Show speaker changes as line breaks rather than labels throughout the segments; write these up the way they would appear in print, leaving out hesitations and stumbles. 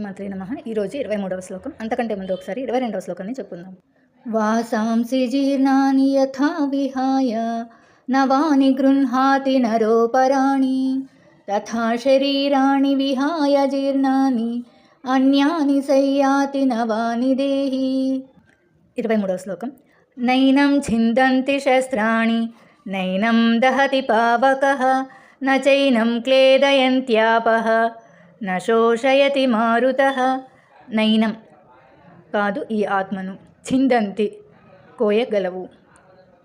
శ్రీమాత్రే నమః. ఈరోజు 23వ శ్లోకం. అంతకంటే ముందు ఒకసారి 22వ శ్లోకాన్ని చెప్పుకుందాం. వాసాంసి జీర్ణాని యథా విహాయ నవాని గృహ్ణాతి నరోపరాణి తథా శరీరాణి విహాయ జీర్ణాని అన్యాని సయ్యాతి నవాని దేహి. 23వ శ్లోకం. నైనం ఛిందంతి శస్త్రాణి నైనం దహతి పావకః న చైనం క్లేదయంత్యాపః న శోషయతి మారుతః. నైనం కాదు ఈ ఆత్మను, ఛిందంతి కోయగలవు,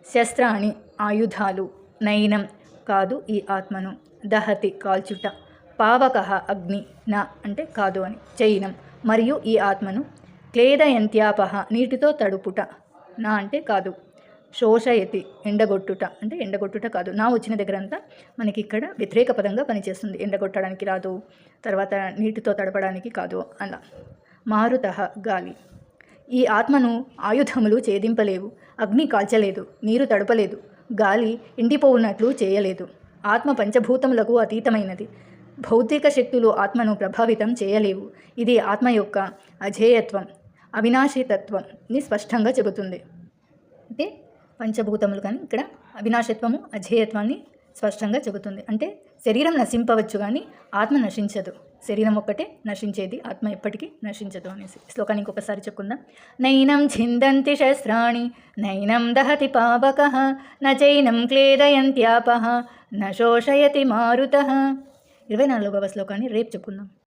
శస్త్రాణి ఆయుధాలు, నైనం కాదు ఈ ఆత్మను, దహతి కాల్చుట, పావకః అగ్ని, నా అంటే కాదు అని, చైనం మరియు ఈ ఆత్మను, క్లేదయంత్యాపః నీటితో తడుపుట, నా అంటే కాదు, శోషయతి ఎండగొట్టుట అంటే ఎండగొట్టుట కాదు. నా వచ్చిన దగ్గర అంతా మనకి ఇక్కడ వ్యతిరేక పదంగా పనిచేస్తుంది. ఎండగొట్టడానికి రాదు, తర్వాత నీటితో తడపడానికి కాదు అలా. మారుతః గాలి. ఈ ఆత్మను ఆయుధములు ఛేదింపలేవు, అగ్ని కాల్చలేదు, నీరు తడపలేదు, గాలి ఎండిపోవున్నట్లు చేయలేదు. ఆత్మ పంచభూతములకు అతీతమైనది. భౌతిక శక్తులు ఆత్మను ప్రభావితం చేయలేవు. ఇది ఆత్మ యొక్క అజేయత్వం, అవినాశితత్వంని స్పష్టంగా చెబుతుంది. అంటే పంచభూతములు కానీ ఇక్కడ అవినాశత్వము అజేయత్వాన్ని స్పష్టంగా చెబుతుంది. అంటే శరీరం నశింపవచ్చు కానీ ఆత్మ నశించదు. శరీరం ఒక్కటే నశించేది, ఆత్మ ఎప్పటికీ నశించదు అనేసి. శ్లోకాన్ని ఇంకొకసారి చెప్పుకుందాం. నైనం ఛిందంతి శస్త్రాణి నైనం దహతి పావకః న చైనం క్లేదయంత్యాపః న శోషయతి మారుతః. 24వ శ్లోకాన్ని రేపు చెప్పుకుందాం.